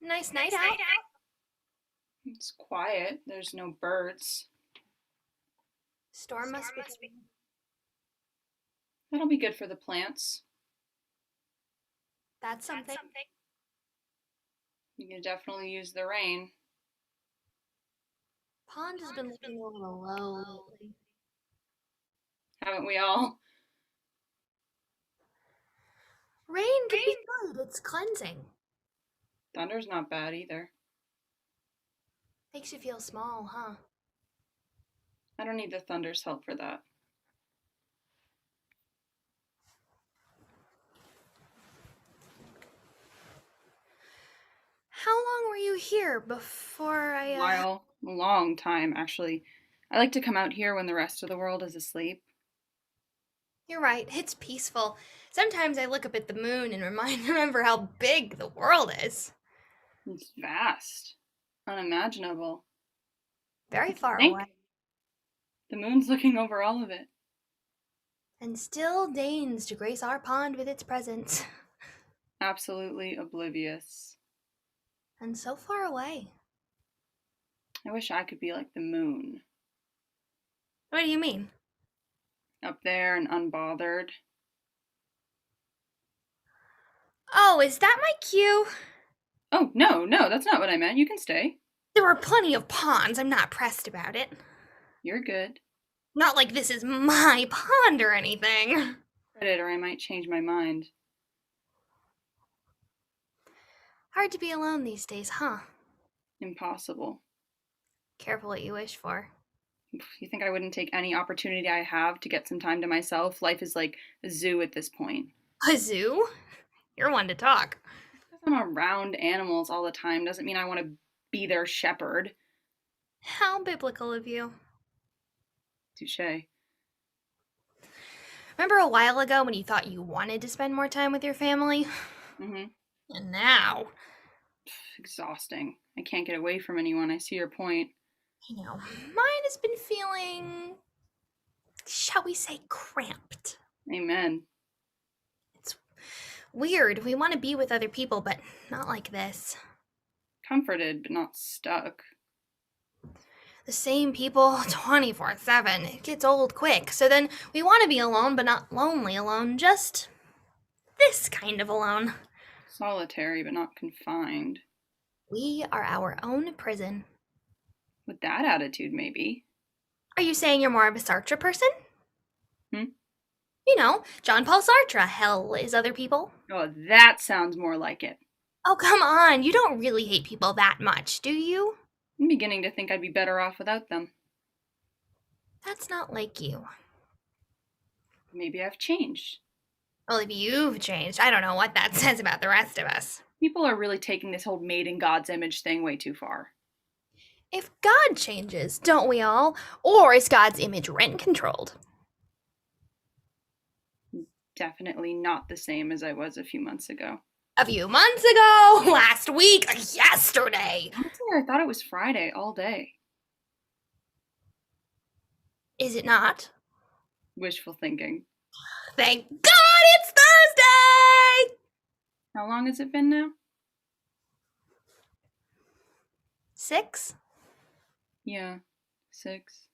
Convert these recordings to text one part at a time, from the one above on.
Nice night out. It's quiet. There's no birds. Storm must be. That'll be good for the plants. That's something. You can definitely use the rain. Pond has been looking a little low lately. Haven't we all? Rain could be good. It's cleansing. Thunder's not bad either. Makes you feel small, huh? I don't need the thunder's help for that. How long were you here before A long time actually. I like to come out here when the rest of the world is asleep. You're right, it's peaceful. Sometimes I look up at the moon and remember how big the world is. It's vast, unimaginable. Very far Think away. the moon's looking over all of it. And still deigns to grace our pond with its presence. Absolutely oblivious. And so far away. I wish I could be like the moon. What do you mean? Up there and unbothered. Oh, is that my cue? Oh, no, that's not what I meant. You can stay. There are plenty of ponds. I'm not pressed about it. You're good. Not like this is my pond or anything. Credit, or I might change my mind. Hard to be alone these days, huh? Impossible. Careful what you wish for. You think I wouldn't take any opportunity I have to get some time to myself? Life is like a zoo at this point. A zoo? You're one to talk. Because I'm around animals all the time doesn't mean I want to be their shepherd. How biblical of you. Touche. Remember a while ago when you thought you wanted to spend more time with your family? Mm-hmm. And now. Exhausting. I can't get away from anyone. I see your point. You know, mine has been feeling, shall we say, cramped. Amen. It's weird. We want to be with other people, but not like this. Comforted, but not stuck. The same people 24/7. It gets old quick. So then we want to be alone, but not lonely alone. Just this kind of alone. Solitary, but not confined. We are our own prison. With that attitude, maybe. Are you saying you're more of a Sartre person? Hmm? You know, John Paul Sartre. Hell is other people. Oh, that sounds more like it. Oh, come on. You don't really hate people that much, do you? I'm beginning to think I'd be better off without them. That's not like you. Maybe I've changed. Well, if you've changed, I don't know what that says about the rest of us. People are really taking this whole made in God's image thing way too far. If God changes, don't we all? Or is God's image rent controlled? Definitely not the same as I was a few months ago. A few months ago, last week, yesterday. Honestly, I thought it was Friday all day. Is it not? Wishful thinking. Thank God it's Thursday! How long has it been now? 6? Yeah, 6.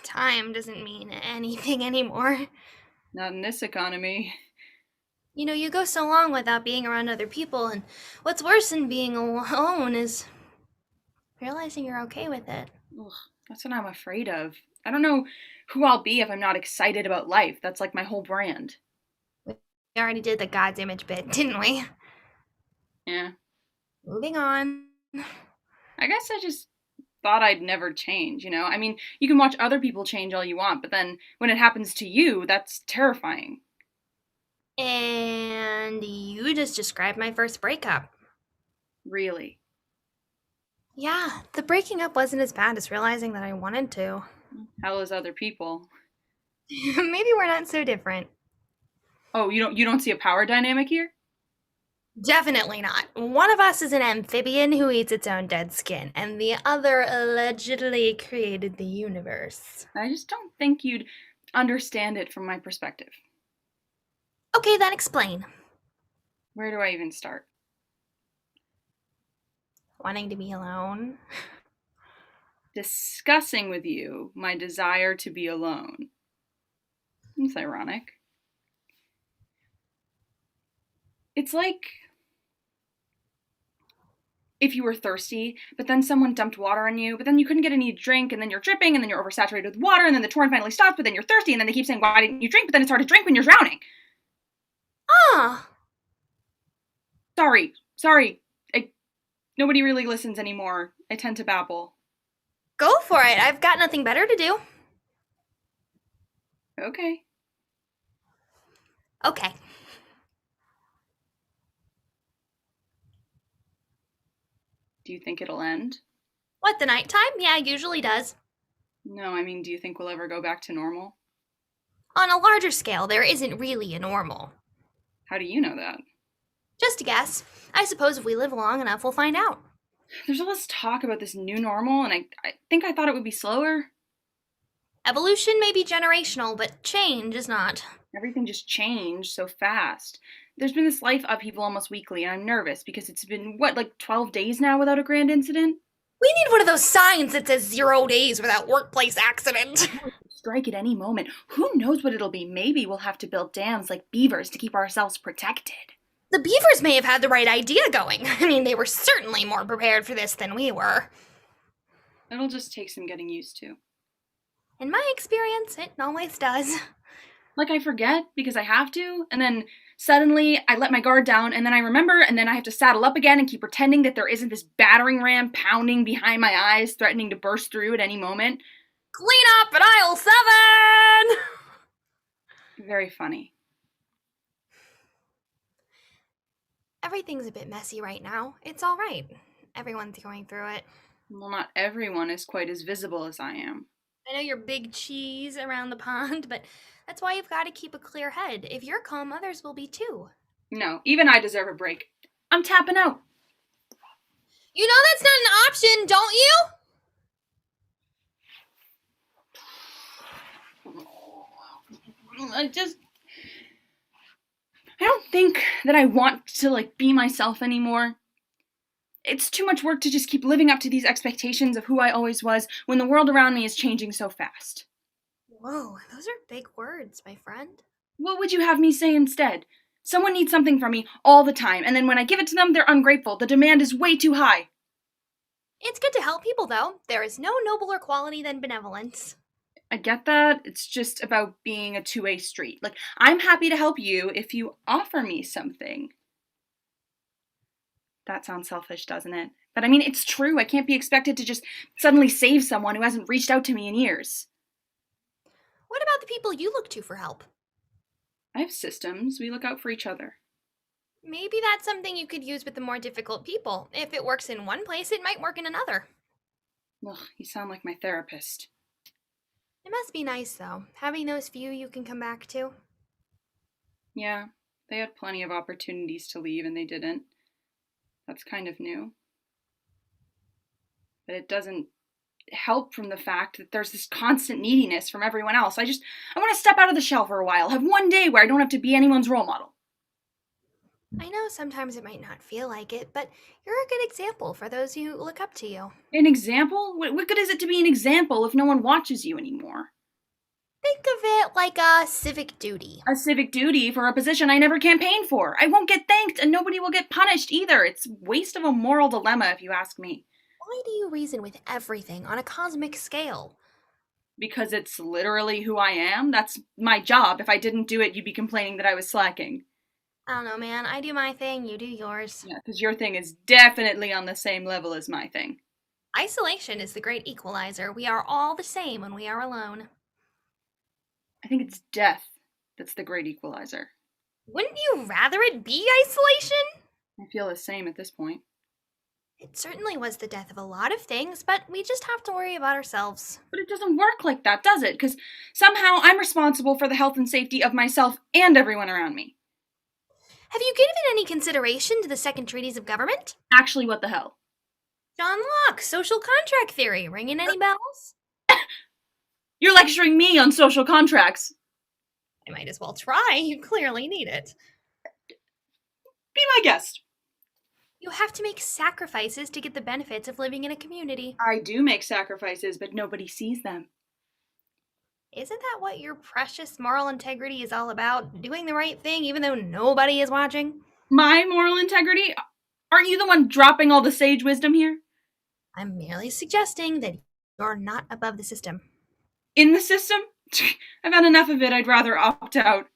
Time doesn't mean anything anymore. Not in this economy. You know, you go so long without being around other people, and what's worse than being alone is realizing you're okay with it. Ugh, that's what I'm afraid of. I don't know who I'll be if I'm not excited about life. That's like my whole brand. We already did the God's image bit, didn't we? Yeah. Moving on. I guess I just thought I'd never change, you know? I mean, you can watch other people change all you want, but then when it happens to you, that's terrifying. And you just described my first breakup. Really. Yeah, the breaking up wasn't as bad as realizing that I wanted to. How those other people? Maybe we're not so different. Oh, you don't see a power dynamic here? Definitely not. One of us is an amphibian who eats its own dead skin, and the other allegedly created the universe. I just don't think you'd understand it from my perspective. Okay, then explain. Where do I even start? Wanting to be alone. Discussing with you my desire to be alone. It's ironic. It's like if you were thirsty, but then someone dumped water on you, but then you couldn't get any drink, and then you're dripping, and then you're oversaturated with water, and then the torrent finally stops, but then you're thirsty, and then they keep saying, why didn't you drink? But then it's hard to drink when you're drowning. Ah! Sorry. Nobody really listens anymore. I tend to babble. Go for it. I've got nothing better to do. Okay. Okay. Do you think it'll end? What, the nighttime? Yeah, it usually does. No, I mean, do you think we'll ever go back to normal? On a larger scale, there isn't really a normal. How do you know that? Just a guess. I suppose if we live long enough, we'll find out. There's all this talk about this new normal, and I think I thought it would be slower. Evolution may be generational, but change is not. Everything just changed so fast. There's been this life upheaval almost weekly, and I'm nervous because it's been, like 12 days now without a grand incident? We need one of those signs that says 0 days without workplace accident. Strike at any moment. Who knows what it'll be? Maybe we'll have to build dams like beavers to keep ourselves protected. The beavers may have had the right idea going. I mean, they were certainly more prepared for this than we were. It'll just take some getting used to. In my experience, it always does. Like, I forget because I have to, and then suddenly I let my guard down, and then I remember, and then I have to saddle up again and keep pretending that there isn't this battering ram pounding behind my eyes, threatening to burst through at any moment. Clean up at aisle 7! Very funny. Everything's a bit messy right now. It's all right. Everyone's going through it. Well, not everyone is quite as visible as I am. I know you're big cheese around the pond, but that's why you've got to keep a clear head. If you're calm, others will be too. No, even I deserve a break. I'm tapping out. You know that's not an option, don't you? I don't think that I want to, be myself anymore. It's too much work to just keep living up to these expectations of who I always was when the world around me is changing so fast. Whoa, those are big words, my friend. What would you have me say instead? Someone needs something from me all the time, and then when I give it to them, they're ungrateful. The demand is way too high. It's good to help people, though. There is no nobler quality than benevolence. I get that. It's just about being a two-way street. I'm happy to help you if you offer me something. That sounds selfish, doesn't it? But I mean, it's true. I can't be expected to just suddenly save someone who hasn't reached out to me in years. What about the people you look to for help? I have systems. We look out for each other. Maybe that's something you could use with the more difficult people. If it works in one place, it might work in another. Ugh, you sound like my therapist. It must be nice, though, having those few you can come back to. Yeah, they had plenty of opportunities to leave and they didn't. That's kind of new. But it doesn't help from the fact that there's this constant neediness from everyone else. I want to step out of the shell for a while, have one day where I don't have to be anyone's role model. I know sometimes it might not feel like it, but you're a good example for those who look up to you. An example? What good is it to be an example if no one watches you anymore? Think of it like a civic duty. A civic duty for a position I never campaigned for. I won't get thanked and nobody will get punished either. It's waste of a moral dilemma if you ask me. Why do you reason with everything on a cosmic scale? Because it's literally who I am. That's my job. If I didn't do it, you'd be complaining that I was slacking. I don't know, man. I do my thing, you do yours. Yeah, because your thing is definitely on the same level as my thing. Isolation is the great equalizer. We are all the same when we are alone. I think it's death that's the great equalizer. Wouldn't you rather it be isolation? I feel the same at this point. It certainly was the death of a lot of things, but we just have to worry about ourselves. But it doesn't work like that, does it? Because somehow I'm responsible for the health and safety of myself and everyone around me. Have you given any consideration to the second treaties of government? Actually, what the hell? John Locke, social contract theory. Ringing any bells? You're lecturing me on social contracts. I might as well try. You clearly need it. Be my guest. You have to make sacrifices to get the benefits of living in a community. I do make sacrifices, but nobody sees them. Isn't that what your precious moral integrity is all about? Doing the right thing even though nobody is watching? My moral integrity? Aren't you the one dropping all the sage wisdom here? I'm merely suggesting that you're not above the system. In the system? I've had enough of it. I'd rather opt out.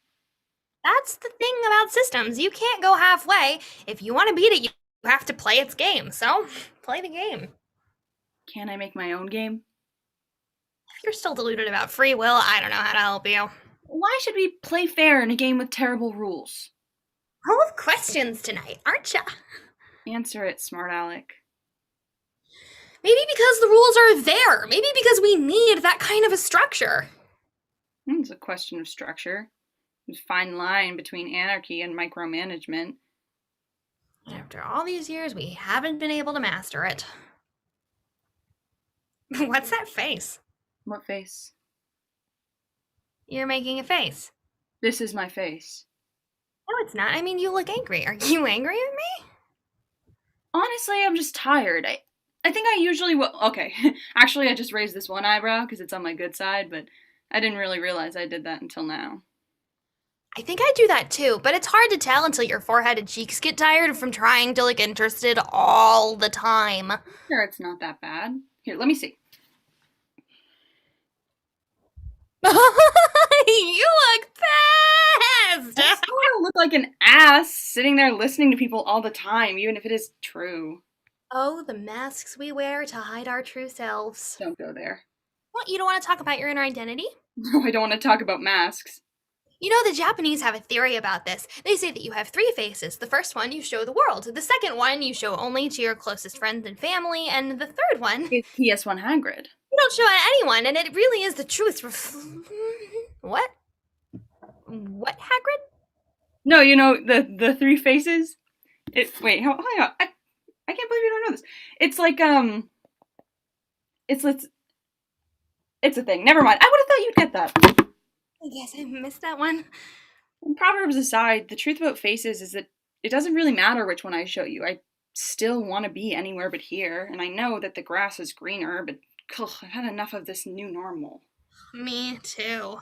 That's the thing about systems. You can't go halfway. If you want to beat it, you have to play its game. So, play the game. Can I make my own game? If you're still deluded about free will, I don't know how to help you. Why should we play fair in a game with terrible rules? Full of questions tonight, aren't ya? Answer it, smart Alec. Maybe because the rules are there. Maybe because we need that kind of a structure. It's a question of structure. There's a fine line between anarchy and micromanagement. After all these years, we haven't been able to master it. What's that face? What face? You're making a face. This is my face. No, it's not. I mean, you look angry. Are you angry at me? Honestly, I'm just tired. I think I usually will. Okay, actually, I just raised this one eyebrow because it's on my good side, but I didn't really realize I did that until now. I think I do that too, but it's hard to tell until your forehead and cheeks get tired from trying to look interested all the time. Sure, it's not that bad. Here, let me see. You look pissed! I still look like an ass sitting there listening to people all the time, even if it is true. Oh, the masks we wear to hide our true selves. Don't go there. What, you don't want to talk about your inner identity? No, I don't want to talk about masks. You know, the Japanese have a theory about this. They say that you have three faces. The first one you show the world. The second one you show only to your closest friends and family. And the third one It's PS1 Hagrid. you don't show it to anyone. And it really is the truth. What? What, Hagrid? No, you know the three faces. Wait, hang on. I can't believe you don't know this. It's like it's a thing. Never mind. I would have thought you'd get that. I guess I missed that one. Proverbs aside, the truth about faces is that it doesn't really matter which one I show you. I still want to be anywhere but here, and I know that the grass is greener, but I've had enough of this new normal. Me too.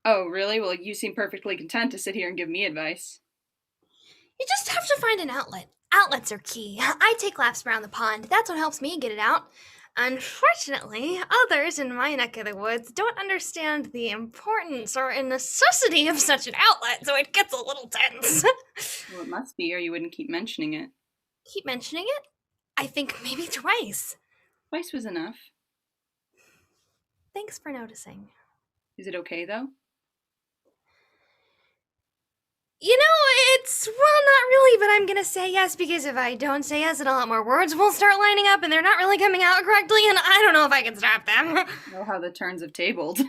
Oh, really? Well, you seem perfectly content to sit here and give me advice. You just have to find an outlet. Outlets are key. I take laps around the pond. That's what helps me get it out. Unfortunately, others in my neck of the woods don't understand the importance or necessity of such an outlet, so it gets a little tense. Well, it must be, or you wouldn't keep mentioning it. Keep mentioning it? I think maybe twice. Twice was enough. Thanks for noticing. Is it okay, though? You know, it's, well, not really, but I'm gonna say yes, because if I don't say yes, and a lot more words will start lining up, and they're not really coming out correctly, and I don't know if I can stop them. Know how the turns have tabled.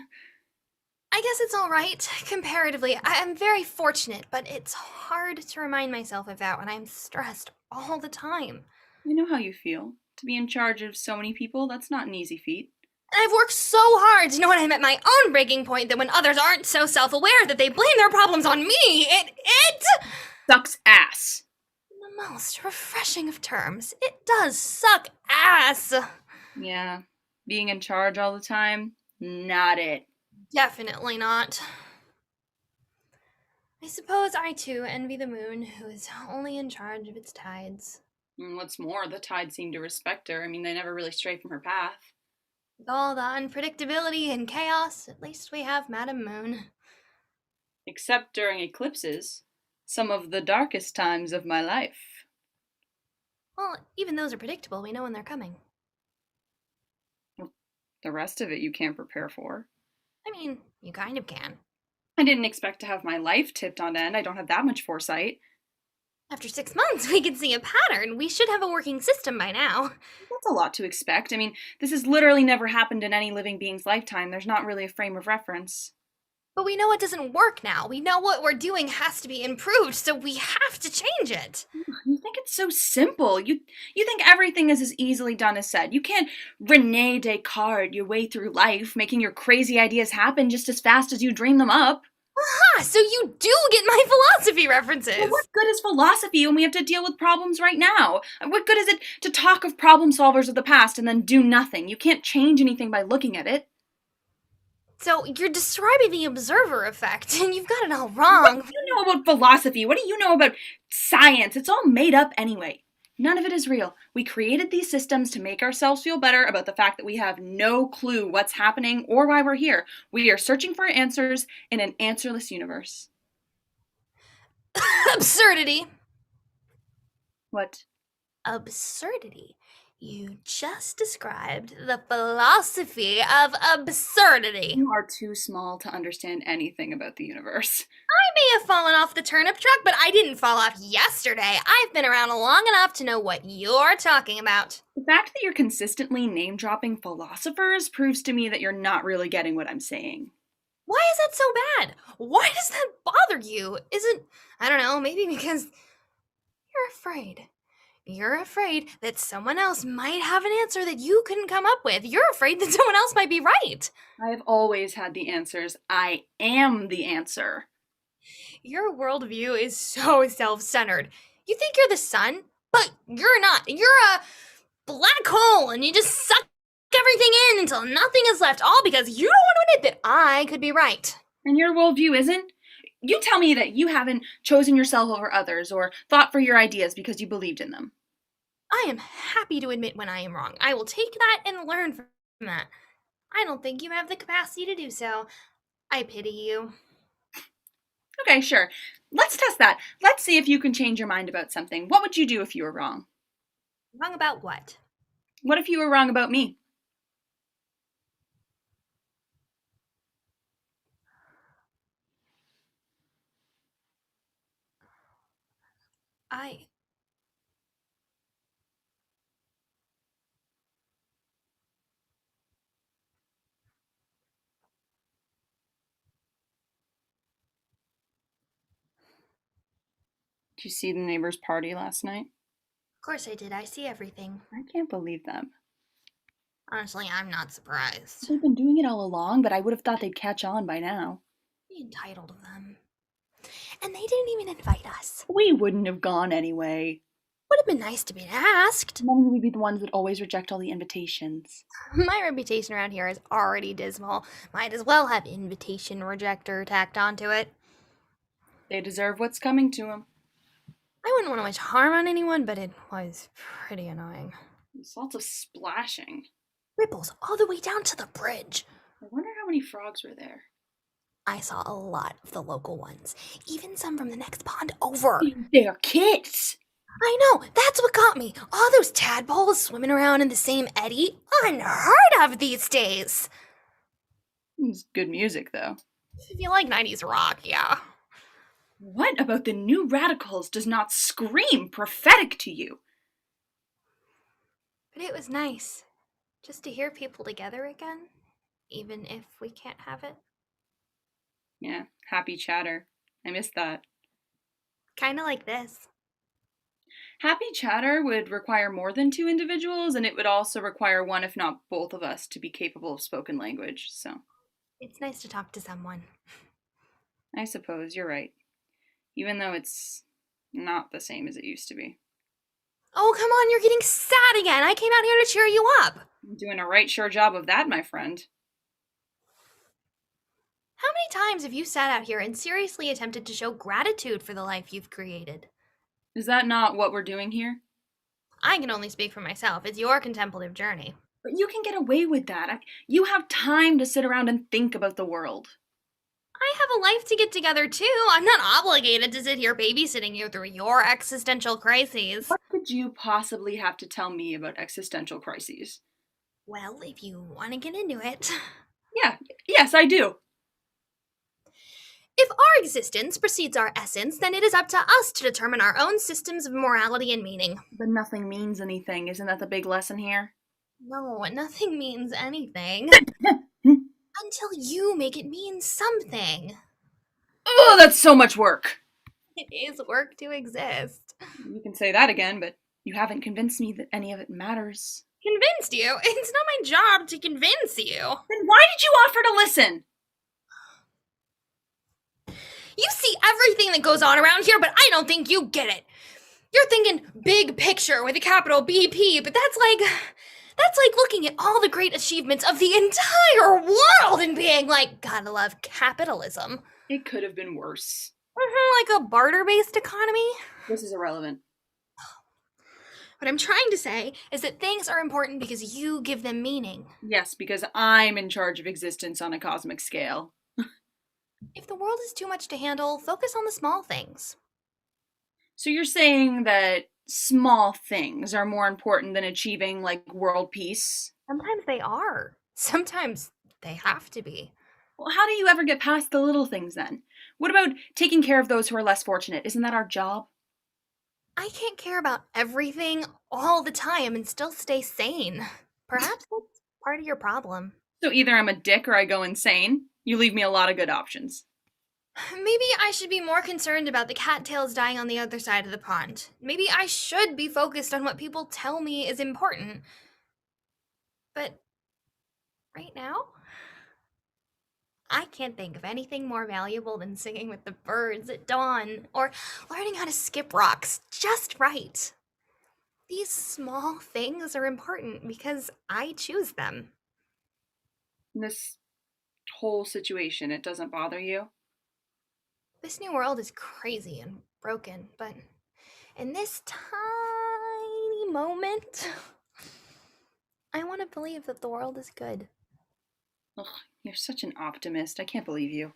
I guess it's alright, comparatively. I'm very fortunate, but it's hard to remind myself of that when I'm stressed all the time. I know how you feel. To be in charge of so many people, that's not an easy feat. And I've worked so hard to know when I'm at my own breaking point that when others aren't so self-aware that they blame their problems on me, it sucks ass. In the most refreshing of terms, it does suck ass. Yeah, being in charge all the time, not it. Definitely not. I suppose I too envy the moon, who is only in charge of its tides. And what's more, the tides seem to respect her. I mean, they never really stray from her path. With all the unpredictability and chaos, at least we have Madam Moon. Except during eclipses. Some of the darkest times of my life. Well, even those are predictable. We know when they're coming. Well, the rest of it you can't prepare for. I mean, you kind of can. I didn't expect to have my life tipped on end. I don't have that much foresight. After 6 months, we can see a pattern. We should have a working system by now. That's a lot to expect. I mean, this has literally never happened in any living being's lifetime. There's not really a frame of reference. But we know it doesn't work now. We know what we're doing has to be improved, so we have to change it. You think it's so simple. You think everything is as easily done as said. You can't Rene Descartes your way through life, making your crazy ideas happen just as fast as you dream them up. Ah, so you do get my philosophy Well, references. what good is philosophy when we have to deal with problems right now? What good is it to talk of problem solvers of the past and then do nothing? You can't change anything by looking at it. So you're describing the observer effect, and you've got it all What do wrong. you know about philosophy? What do you know about science? It's all made up anyway. None of it is real. We created these systems to make ourselves feel better about the fact that we have no clue what's happening or why we're here. We are searching for answers in an answerless universe. Absurdity. What? Absurdity. You just described the philosophy of absurdity. You are too small to understand anything about the universe. I may have fallen off the turnip truck, but I didn't fall off yesterday. I've been around long enough to know what you're talking about. The fact that you're consistently name dropping philosophers proves to me that you're not really getting what I'm saying. Why is that so bad? Why does that bother you? Is it, I don't know, maybe because you're afraid. You're afraid that someone else might have an answer that you couldn't come up with. You're afraid that someone else might be right. I have always had the answers. I am the answer. Your worldview is so self centered. You think you're the sun, but you're not. You're a black hole and you just suck everything in until nothing is left, all because you don't want to admit that I could be right. And your worldview isn't? You tell me that you haven't chosen yourself over others or fought for your ideas because you believed in them. I am happy to admit when I am wrong. I will take that and learn from that. I don't think you have the capacity to do so. I pity you. Okay, sure. Let's test that. Let's see if you can change your mind about something. What would you do if you were wrong? Wrong about what? What if you were wrong about me? I. Did you see the neighbor's party last night? Of course I did. I see everything. I can't believe them. Honestly, I'm not surprised. They've been doing it all along, but I would have thought they'd catch on by now. Be entitled of them. And they didn't even invite us. We wouldn't have gone anyway. Would have been nice to be asked. And then we'd be the ones that always reject all the invitations. My reputation around here is already dismal. Might as well have invitation rejector tacked onto it. They deserve what's coming to them. I wouldn't want to wish harm on anyone, but it was pretty annoying. There's lots of splashing. Ripples all the way down to the bridge. I wonder how many frogs were there. I saw a lot of the local ones, even some from the next pond over. They're kids! I know, that's what got me. All those tadpoles swimming around in the same eddy. Unheard of these days. It's good music, though. If you like 90s rock, yeah. What about the new radicals does not scream prophetic to you? But it was nice just to hear people together again, even if we can't have it. Yeah, happy chatter. I miss that. Kind of like this. Happy chatter would require more than two individuals, and it would also require one, if not both of us, to be capable of spoken language, so. It's nice to talk to someone. I suppose you're right. Even though it's not the same as it used to be. Oh, come on, you're getting sad again. I came out here to cheer you up. I'm doing a right sure job of that, my friend. How many times have you sat out here and seriously attempted to show gratitude for the life you've created? Is that not what we're doing here? I can only speak for myself. It's your contemplative journey. But you can get away with that. You have time to sit around and think about the world. I have a life to get together too. I'm not obligated to sit here babysitting you through your existential crises. What could you possibly have to tell me about existential crises? Well, if you want to get into it. Yes, I do. If our existence precedes our essence, then it is up to us to determine our own systems of morality and meaning. But nothing means anything. Isn't that the big lesson here? No, nothing means anything. Until you make it mean something. Oh, that's so much work. It is work to exist. You can say that again, but you haven't convinced me that any of it matters. Convinced you? It's not my job to convince you. Then why did you offer to listen? You see everything that goes on around here, but I don't think you get it. You're thinking big picture with a capital BP, but that's like looking at all the great achievements of the entire world and being like, gotta love capitalism. It could have been worse. Like a barter-based economy. This is irrelevant. What I'm trying to say is that things are important because you give them meaning. Yes, because I'm in charge of existence on a cosmic scale. If the world is too much to handle, focus on the small things. So you're saying that small things are more important than achieving, like, world peace? Sometimes they are. Sometimes they have to be. Well, how do you ever get past the little things then? What about taking care of those who are less fortunate? Isn't that our job? I can't care about everything all the time and still stay sane. Perhaps that's part of your problem. So either I'm a dick or I go insane. You leave me a lot of good options. Maybe I should be more concerned about the cattails dying on the other side of the pond. Maybe I should be focused on what people tell me is important. But right now, I can't think of anything more valuable than singing with the birds at dawn or learning how to skip rocks just right. These small things are important because I choose them. This whole situation, it doesn't bother you? This new world is crazy and broken, but in this tiny moment, I want to believe that the world is good. Ugh, you're such an optimist. I can't believe you.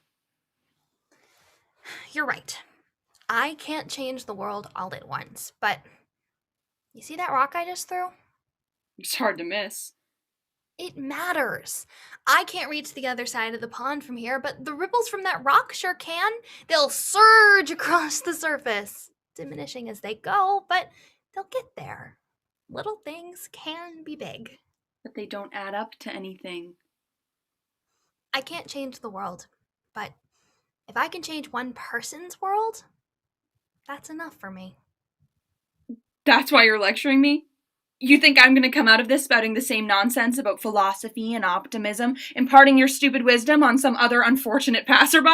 You're right. I can't change the world all at once, but you see that rock I just threw? It's hard to miss. It matters. I can't reach the other side of the pond from here, but the ripples from that rock sure can. They'll surge across the surface, diminishing as they go, but they'll get there. Little things can be big. But they don't add up to anything. I can't change the world, but if I can change one person's world, that's enough for me. That's why you're lecturing me? You think I'm gonna come out of this spouting the same nonsense about philosophy and optimism, imparting your stupid wisdom on some other unfortunate passerby?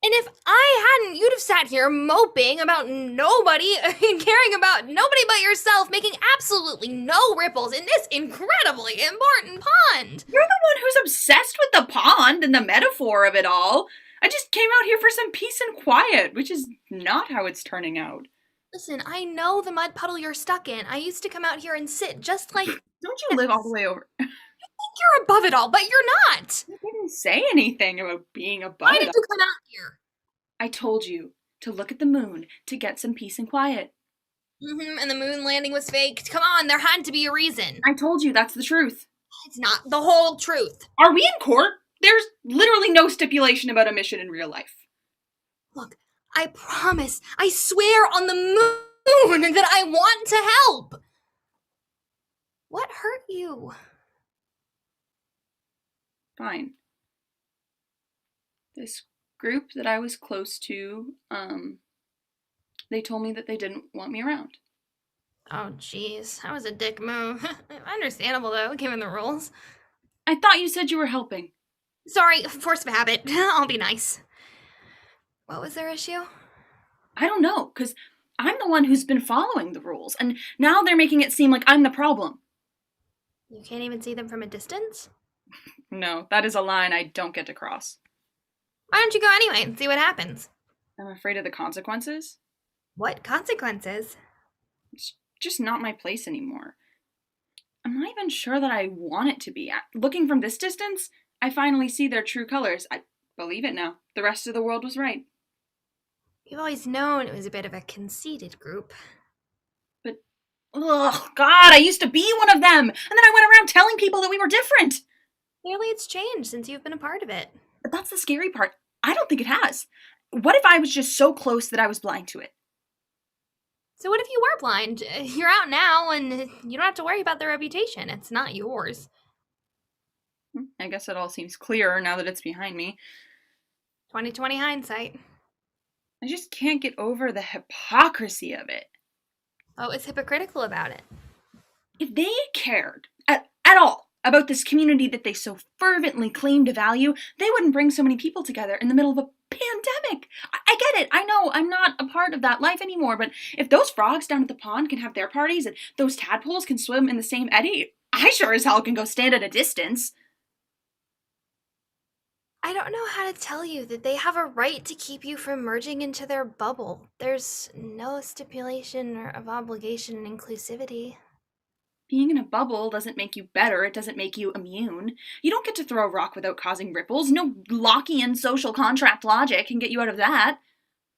And if I hadn't, you'd have sat here moping about nobody and caring about nobody but yourself, making absolutely no ripples in this incredibly important pond. You're the one who's obsessed with the pond and the metaphor of it all. I just came out here for some peace and quiet, which is not how it's turning out. Listen, I know the mud puddle you're stuck in. I used to come out here and sit just like Don't you live all the way over? you're above it all, but you're not. I didn't say anything about being above Why it did all. you come out here? I told you to look at the moon to get some peace and quiet. And the moon landing was fake. Come on, there had to be a reason. I told you that's the truth. It's not the whole truth. Are we in court? There's literally no stipulation about a mission in real life. Look, I promise, I swear on the moon that I want to help. What hurt you? Fine. This group that I was close to, they told me that they didn't want me around. Oh, jeez, that was a dick move. Understandable, though, given the rules. I thought you said you were helping. Sorry, force of habit. I'll be nice. What was their issue? I don't know, because I'm the one who's been following the rules, and now they're making it seem like I'm the problem. You can't even see them from a distance? No, that is a line I don't get to cross. Why don't you go anyway and see what happens? I'm afraid of the consequences. What consequences? It's just not my place anymore. I'm not even sure that I want it to be. Looking from this distance, I finally see their true colors. I believe it now. The rest of the world was right. You've always known it was a bit of a conceited group. But, ugh, God, I used to be one of them! And then I went around telling people that we were different! Clearly it's changed since you've been a part of it. But that's the scary part. I don't think it has. What if I was just so close that I was blind to it? So what if you were blind? You're out now, and you don't have to worry about their reputation. It's not yours. I guess it all seems clearer now that it's behind me. 20/20 hindsight. I just can't get over the hypocrisy of it. Oh, it's hypocritical about it. If they cared at all about this community that they so fervently claim to value, they wouldn't bring so many people together in the middle of a pandemic. I get it. I know I'm not a part of that life anymore, but if those frogs down at the pond can have their parties and those tadpoles can swim in the same eddy, I sure as hell can go stand at a distance. I don't know how to tell you that they have a right to keep you from merging into their bubble. There's no stipulation or of obligation and inclusivity. Being in a bubble doesn't make you better, it doesn't make you immune. You don't get to throw a rock without causing ripples. No Lockean social contract logic can get you out of that.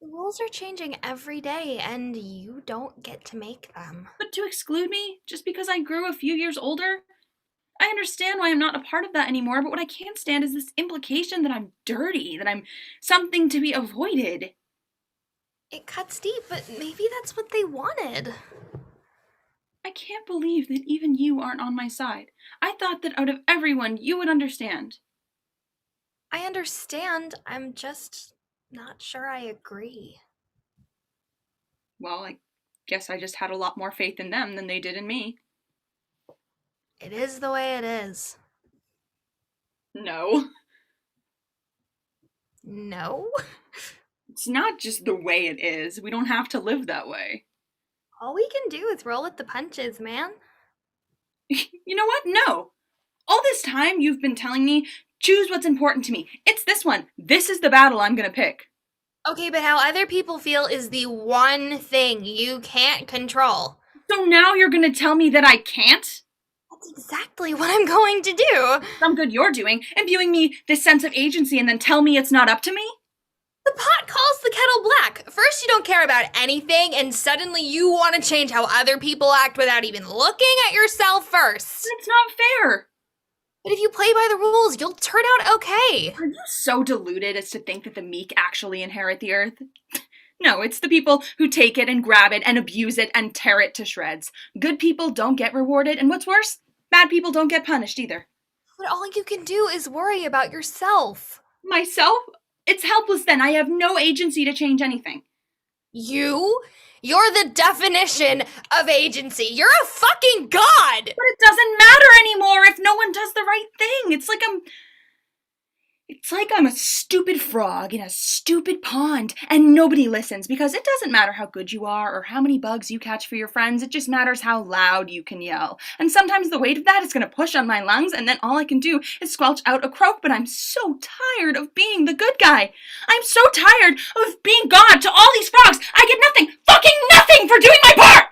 The rules are changing every day, and you don't get to make them. But to exclude me just because I grew a few years older? I understand why I'm not a part of that anymore, but what I can't stand is this implication that I'm dirty, that I'm something to be avoided. It cuts deep, but maybe that's what they wanted. I can't believe that even you aren't on my side. I thought that out of everyone, you would understand. I understand, I'm just not sure I agree. Well, I guess I just had a lot more faith in them than they did in me. It is the way it is. No. No? It's not just the way it is. We don't have to live that way. All we can do is roll with the punches, man. You know what? No. All this time you've been telling me, choose what's important to me. It's this one. This is the battle I'm gonna pick. Okay, but how other people feel is the one thing you can't control. So now you're gonna tell me that I can't? That's exactly what I'm going to do. Some good you're doing, imbuing me this sense of agency and then tell me it's not up to me? The pot calls the kettle black. First, you don't care about anything, and suddenly you want to change how other people act without even looking at yourself first. That's not fair. But if you play by the rules, you'll turn out okay. Are you so deluded as to think that the meek actually inherit the earth? No, it's the people who take it and grab it and abuse it and tear it to shreds. Good people don't get rewarded, and what's worse, bad people don't get punished either. But all you can do is worry about yourself. Myself? It's helpless then. I have no agency to change anything. You're the definition of agency. You're a fucking god! But it doesn't matter anymore if no one does the right thing. It's like I'm a stupid frog in a stupid pond and nobody listens because it doesn't matter how good you are or how many bugs you catch for your friends. It just matters how loud you can yell. And sometimes the weight of that is going to push on my lungs and then all I can do is squelch out a croak, but I'm so tired of being the good guy. I'm so tired of being God to all these frogs. I get nothing, fucking nothing for doing my part!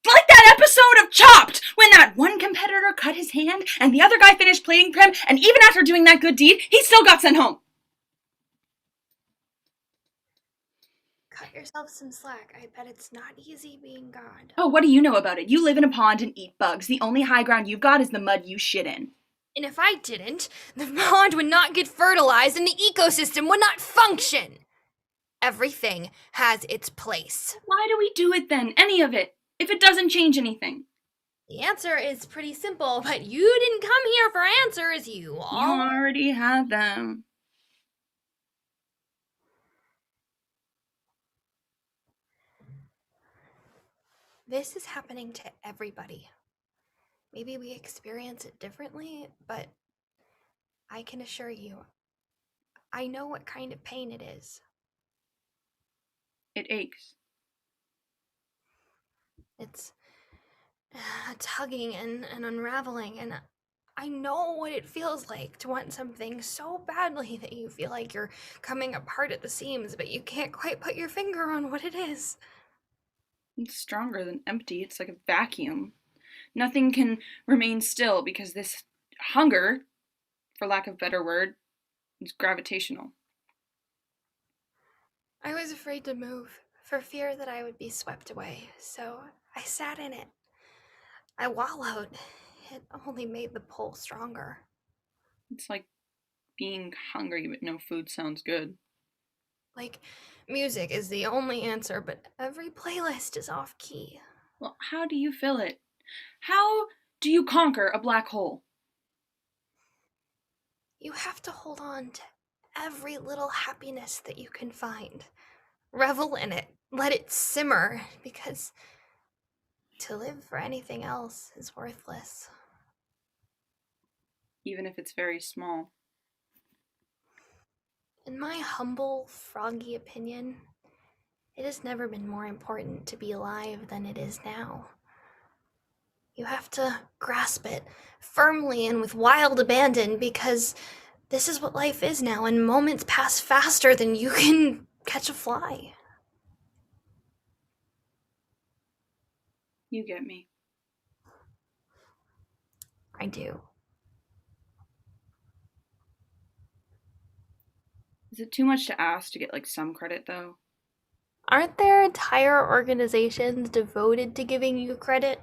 Like that episode of Chopped, when that one competitor cut his hand and the other guy finished playing for him, and even after doing that good deed, he still got sent home. Cut yourself some slack. I bet it's not easy being God. Oh, what do you know about it? You live in a pond and eat bugs. The only high ground you've got is the mud you shit in. And if I didn't, the pond would not get fertilized and the ecosystem would not function. Everything has its place. Why do we do it then? Any of it? If it doesn't change anything. The answer is pretty simple, but you didn't come here for answers, you all. You already had them. This is happening to everybody. Maybe we experience it differently, but I can assure you, I know what kind of pain it is. It aches. It's tugging and unraveling, and I know what it feels like to want something so badly that you feel like you're coming apart at the seams, but you can't quite put your finger on what it is. It's stronger than empty. It's like a vacuum. Nothing can remain still because this hunger, for lack of a better word, is gravitational. I was afraid to move for fear that I would be swept away, so I sat in it. I wallowed. It only made the pull stronger. It's like being hungry but no food sounds good. Like, music is the only answer, but every playlist is off key. Well, how do you fill it? How do you conquer a black hole? You have to hold on to every little happiness that you can find. Revel in it. Let it simmer, because To live for anything else is worthless. Even if it's very small. In my humble, froggy opinion, it has never been more important to be alive than it is now. You have to grasp it firmly and with wild abandon because this is what life is now, and moments pass faster than you can catch a fly. You get me. I do. Is it too much to ask to get like some credit though? Aren't there entire organizations devoted to giving you credit?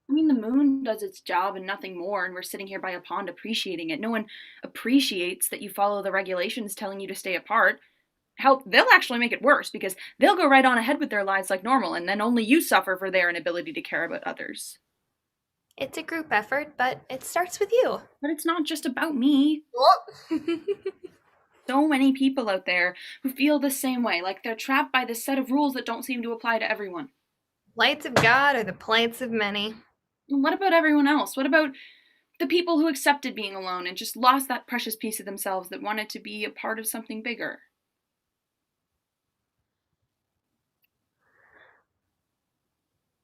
I mean, the moon does its job and nothing more, and we're sitting here by a pond appreciating it. No one appreciates that you follow the regulations telling you to stay apart. Hell, they'll actually make it worse because they'll go right on ahead with their lives like normal, and then only you suffer for their inability to care about others. It's a group effort, but it starts with you. But it's not just about me. So many people out there who feel the same way, like they're trapped by this set of rules that don't seem to apply to everyone. Lights of God are the plights of many. And what about everyone else? What about the people who accepted being alone and just lost that precious piece of themselves that wanted to be a part of something bigger?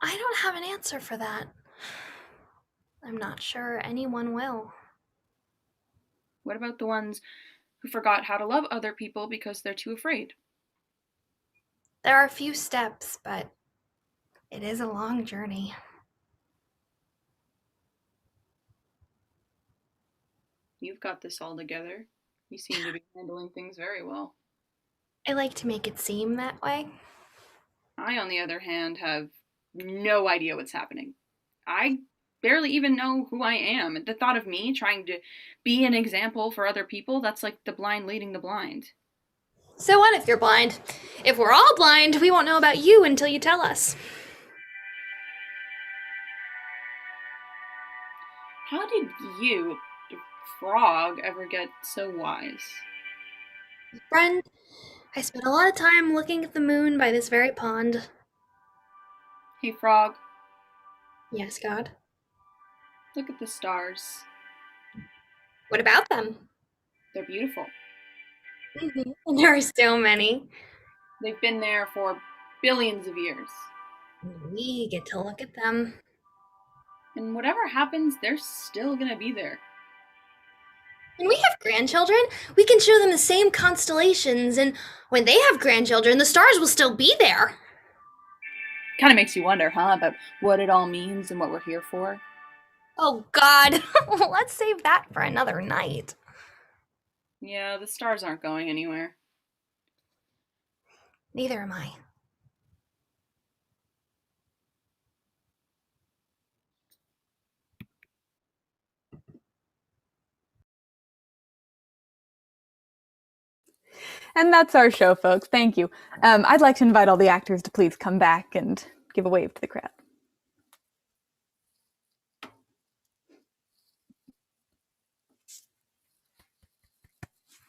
I don't have an answer for that. I'm not sure anyone will. What about the ones who forgot how to love other people because they're too afraid? There are a few steps, but it is a long journey. You've got this all together. You seem to be handling things very well. I like to make it seem that way. I, on the other hand, have no idea what's happening. I barely even know who I am. The thought of me trying to be an example for other people, that's like the blind leading the blind. So what if you're blind? If we're all blind, we won't know about you until you tell us. How did you, the frog, ever get so wise? Friend, I spent a lot of time looking at the moon by this very pond. Hey, frog, Yes, God. look at the stars. What about them? They're beautiful. And there are so many. They've been there for billions of years. We get to look at them. And whatever happens, they're still gonna be there. When we have grandchildren, we can show them the same constellations, and when they have grandchildren, the stars will still be there. Kind of makes you wonder, huh, about what it all means and what we're here for. Oh, God. Let's save that for another night. Yeah, the stars aren't going anywhere. Neither am I. And that's our show, folks. Thank you. I'd like to invite all the actors to please come back and give a wave to the crowd.